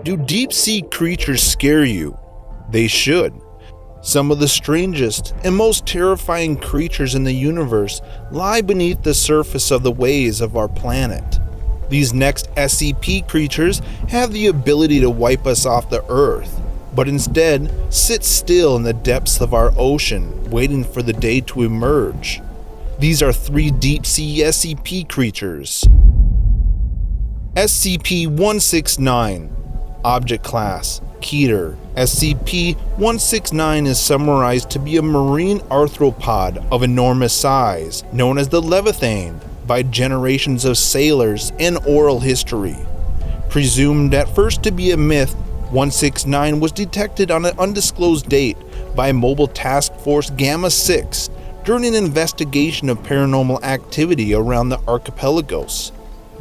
Do deep sea creatures scare you? They should. Some of the strangest and most terrifying creatures in the universe lie beneath the surface of the waves of our planet. These next SCP creatures have the ability to wipe us off the Earth, but instead sit still in the depths of our ocean, waiting for the day to emerge. These are 3 Deep Sea SCP creatures. SCP-169, Object Class Keter. SCP-169 is summarized to be a marine arthropod of enormous size, known as the Leviathan, by generations of sailors and oral history. Presumed at first to be a myth, 169 was detected on an undisclosed date by Mobile Task Force Gamma-6 during an investigation of paranormal activity around the archipelagos.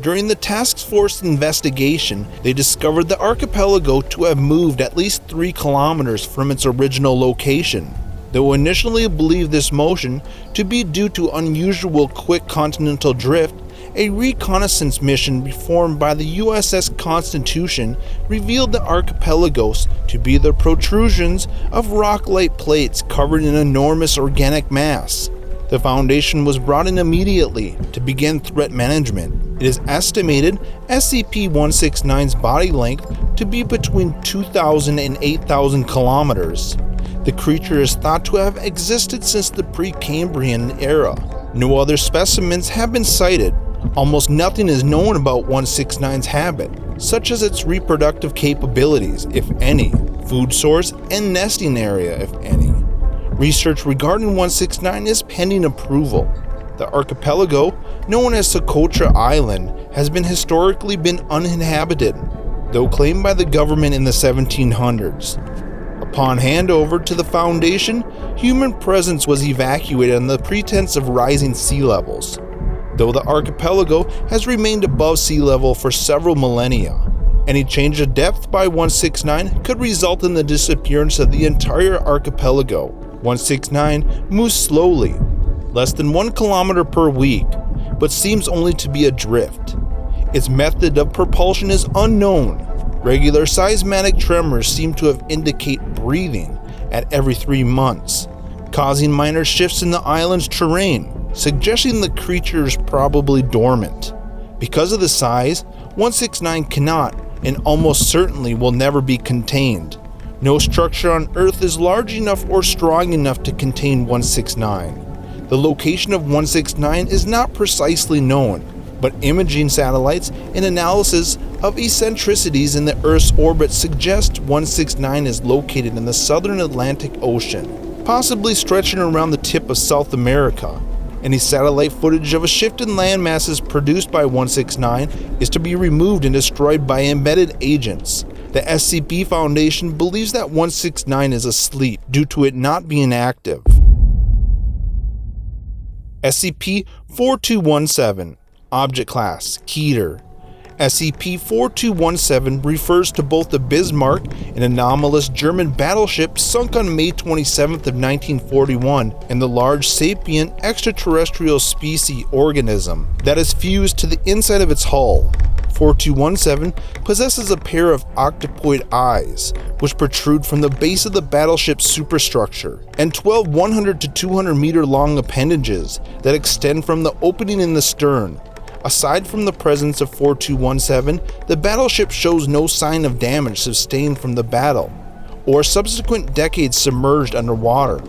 During the task force investigation, they discovered the archipelago to have moved at least 3 kilometers from its original location. Though initially believed this motion to be due to unusual quick continental drift, a reconnaissance mission performed by the USS Constitution revealed the archipelagos to be the protrusions of rock-like plates covered in enormous organic mass. The Foundation was brought in immediately to begin threat management. It is estimated SCP-169's body length to be between 2,000 and 8,000 kilometers. The creature is thought to have existed since the Precambrian era. No other specimens have been cited. Almost nothing is known about 169's habit, such as its reproductive capabilities, if any, food source, and nesting area, if any. Research regarding 169 is pending approval. The archipelago, known as Socotra Island, has historically been uninhabited, though claimed by the government in the 1700s. Upon handover to the Foundation, human presence was evacuated on the pretense of rising sea levels. Though the archipelago has remained above sea level for several millennia, any change of depth by 169 could result in the disappearance of the entire archipelago. 169 moves slowly, less than 1 kilometer per week, but seems only to be adrift. Its method of propulsion is unknown. Regular seismic tremors seem to have indicate breathing at every 3 months, causing minor shifts in the island's terrain, suggesting the creature is probably dormant. Because of the size, 169 cannot and almost certainly will never be contained. No structure on Earth is large enough or strong enough to contain 169. The location of 169 is not precisely known, but imaging satellites and analysis of eccentricities in the Earth's orbit suggest 169 is located in the southern Atlantic Ocean, possibly stretching around the tip of South America. Any satellite footage of a shift in land masses produced by 169 is to be removed and destroyed by embedded agents. The SCP Foundation believes that 169 is asleep due to it not being active. SCP-4217, Object Class Keter. SCP-4217 refers to both the Bismarck, an anomalous German battleship sunk on May 27th of 1941, and the large sapient extraterrestrial species organism that is fused to the inside of its hull. 4217 possesses a pair of octopoid eyes, which protrude from the base of the battleship's superstructure, and 12 100 to 200 meter long appendages that extend from the opening in the stern. Aside from the presence of 4217, the battleship shows no sign of damage sustained from the battle, or subsequent decades submerged underwater.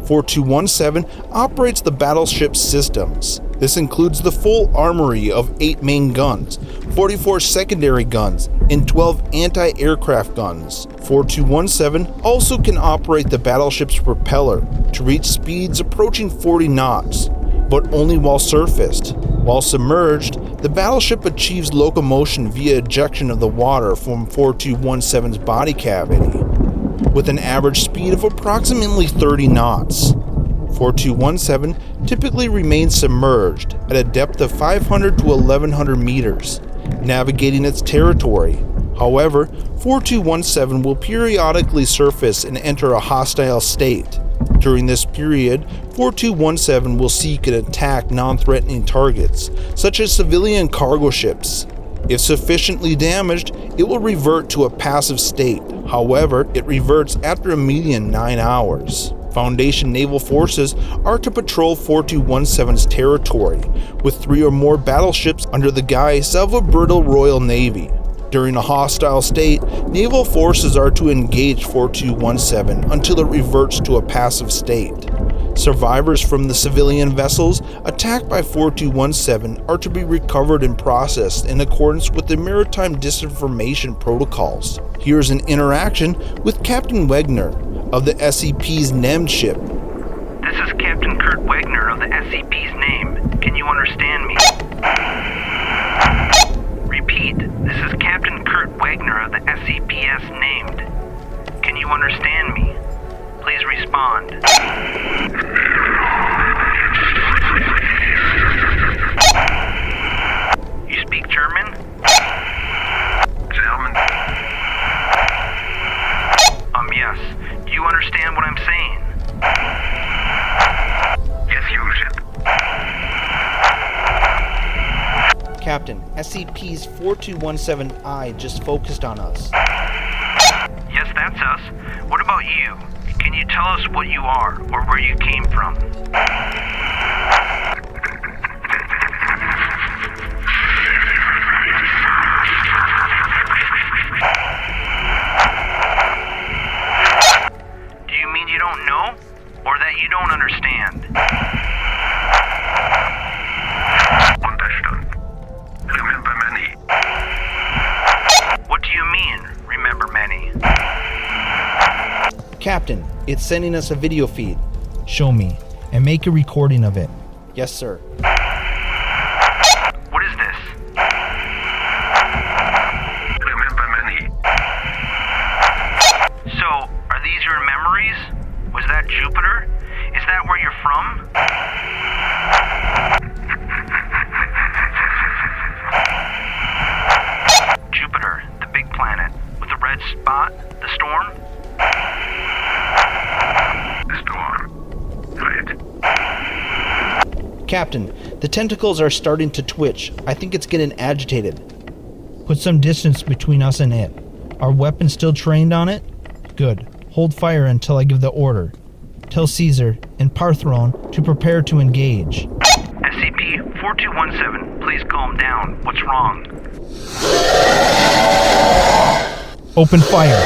4217 operates the battleship's systems. This includes the full armory of 8 main guns, 44 secondary guns, and 12 anti-aircraft guns. 4217 also can operate the battleship's propeller to reach speeds approaching 40 knots, but only while surfaced. While submerged, the battleship achieves locomotion via ejection of the water from 4217's body cavity, with an average speed of approximately 30 knots. 4217 typically remains submerged at a depth of 500 to 1100 meters, navigating its territory. However, 4217 will periodically surface and enter a hostile state. During this period, 4217 will seek and attack non-threatening targets, such as civilian cargo ships. If sufficiently damaged, it will revert to a passive state. However, it reverts after a median 9 hours. Foundation naval forces are to patrol 4217's territory, with 3 or more battleships under the guise of a brittle Royal Navy. During a hostile state, naval forces are to engage 4217 until it reverts to a passive state. Survivors from the civilian vessels attacked by 4217 are to be recovered and processed in accordance with the Maritime Disinformation Protocols. Here's an interaction with Captain Wegner of the SCP's named ship. This is Captain Kurt Wegner of the SCP's name. Can you understand me? Repeat, this is Captain Kurt Wegner of the SCP's named. Can you understand me? Please respond. You speak German? German. Yes. Do you understand what I'm saying? Yes, your ship. Captain, SCP's 4217I just focused on us. Yes, that's us. What about you? Can you tell us what you are, or where you came from? Do you mean you don't know, or that you don't understand? Understand. Remember many. What do you mean, remember many? Captain, it's sending us a video feed. Show me, and make a recording of it. Yes, sir. What is this? Remember many. So, are these your memories? Was that Jupiter? Is that where you're from? Jupiter, the big planet, with the red spot, the storm? The storm. Right. Captain, the tentacles are starting to twitch. I think it's getting agitated. Put some distance between us and it. Are weapons still trained on it? Good. Hold fire until I give the order. Tell Caesar and Parthrone to prepare to engage. SCP-4217, please calm down. What's wrong? Open fire.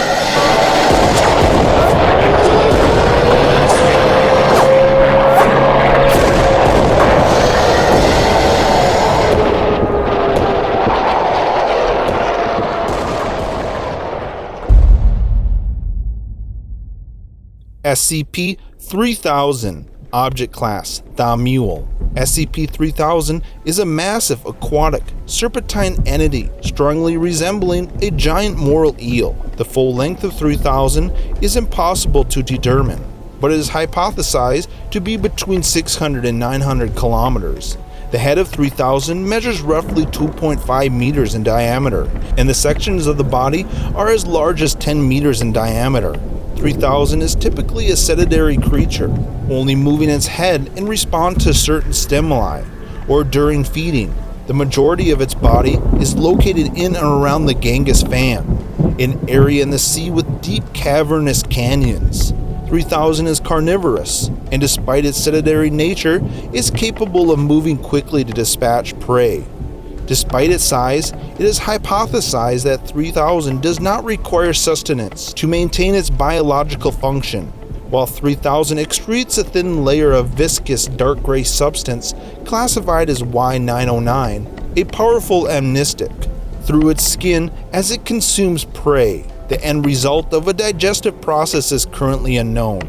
SCP-3000, Object Class, The Mule. SCP-3000 is a massive aquatic, serpentine entity strongly resembling a giant moral eel. The full length of 3000 is impossible to determine, but it is hypothesized to be between 600 and 900 kilometers. The head of 3000 measures roughly 2.5 meters in diameter, and the sections of the body are as large as 10 meters in diameter. 3000 is typically a sedentary creature, only moving its head in response to certain stimuli, or during feeding. The majority of its body is located in and around the Ganges Fan, an area in the sea with deep cavernous canyons. 3000 is carnivorous, and despite its sedentary nature, is capable of moving quickly to dispatch prey. Despite its size, it is hypothesized that 3000 does not require sustenance to maintain its biological function. While 3000 excretes a thin layer of viscous dark gray substance classified as Y909, a powerful amnestic, through its skin as it consumes prey. The end result of a digestive process is currently unknown.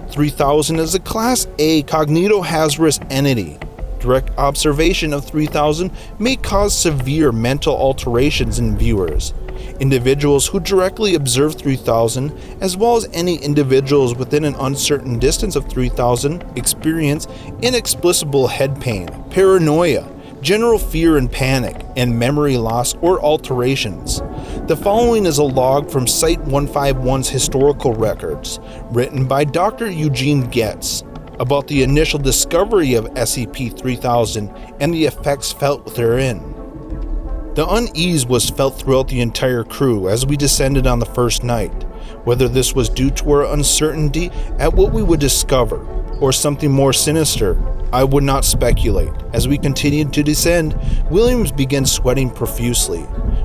3000 is a Class A cognitohazardous entity. Direct observation of 3000 may cause severe mental alterations in viewers. Individuals who directly observe 3000, as well as any individuals within an uncertain distance of 3000, experience inexplicable head pain, paranoia, general fear and panic, and memory loss or alterations. The following is a log from Site-151's historical records, written by Dr. Eugene Getz, about the initial discovery of SCP-3000 and the effects felt therein. The unease was felt throughout the entire crew as we descended on the first night. Whether this was due to our uncertainty at what we would discover, or something more sinister, I would not speculate. As we continued to descend, Williams began sweating profusely.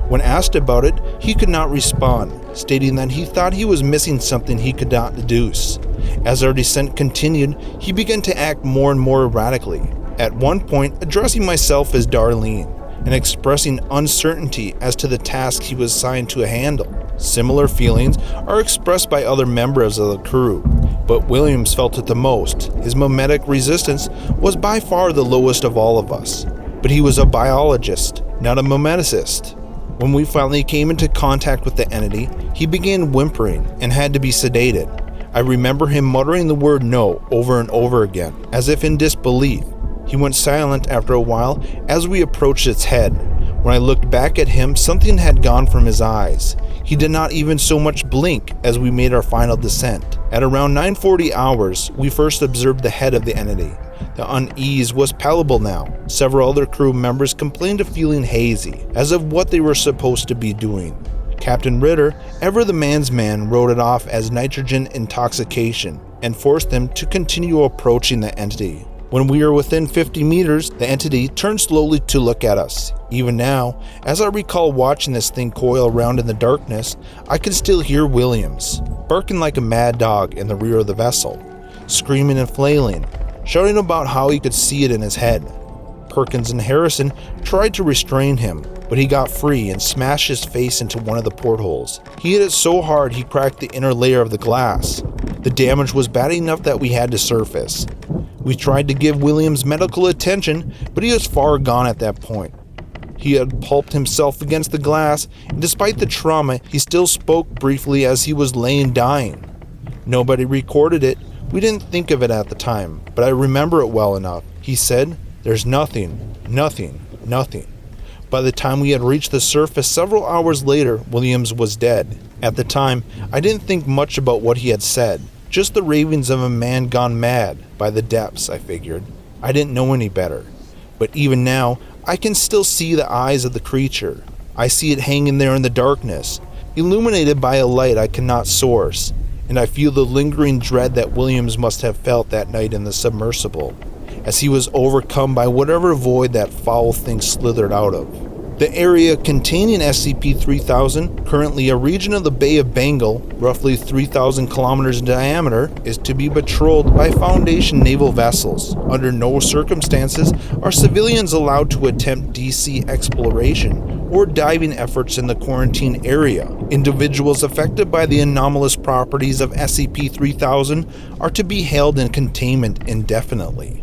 When asked about it, he could not respond, stating that he thought he was missing something he could not deduce. As our descent continued, he began to act more and more erratically, at one point addressing myself as Darlene, and expressing uncertainty as to the task he was assigned to handle. Similar feelings are expressed by other members of the crew, but Williams felt it the most. His mimetic resistance was by far the lowest of all of us, but he was a biologist, not a mimeticist. When we finally came into contact with the entity, he began whimpering and had to be sedated. I remember him muttering the word no over and over again, as if in disbelief. He went silent after a while as we approached its head. When I looked back at him, something had gone from his eyes. He did not even so much blink as we made our final descent. At around 9:40 hours, we first observed the head of the entity. The unease was palpable now. Several other crew members complained of feeling hazy, as of what they were supposed to be doing. Captain Ritter, ever the man's man, wrote it off as nitrogen intoxication and forced them to continue approaching the entity. When we were within 50 meters, the entity turned slowly to look at us. Even now, as I recall watching this thing coil around in the darkness, I can still hear Williams, barking like a mad dog in the rear of the vessel, screaming and flailing, shouting about how he could see it in his head. Perkins and Harrison tried to restrain him, but he got free and smashed his face into one of the portholes. He hit it so hard he cracked the inner layer of the glass. The damage was bad enough that we had to surface. We tried to give Williams medical attention, but he was far gone at that point. He had pulped himself against the glass, and despite the trauma, he still spoke briefly as he was laying dying. Nobody recorded it. We didn't think of it at the time, but I remember it well enough. He said, "There's nothing, nothing, nothing." By the time we had reached the surface several hours later, Williams was dead. At the time, I didn't think much about what he had said. Just the ravings of a man gone mad by the depths, I figured. I didn't know any better. But even now, I can still see the eyes of the creature. I see it hanging there in the darkness, illuminated by a light I cannot source, and I feel the lingering dread that Williams must have felt that night in the submersible, as he was overcome by whatever void that foul thing slithered out of. The area containing SCP-3000, currently a region of the Bay of Bengal, roughly 3,000 kilometers in diameter, is to be patrolled by Foundation naval vessels. Under no circumstances are civilians allowed to attempt deep sea exploration or diving efforts in the quarantine area. Individuals affected by the anomalous properties of SCP-3000 are to be held in containment indefinitely.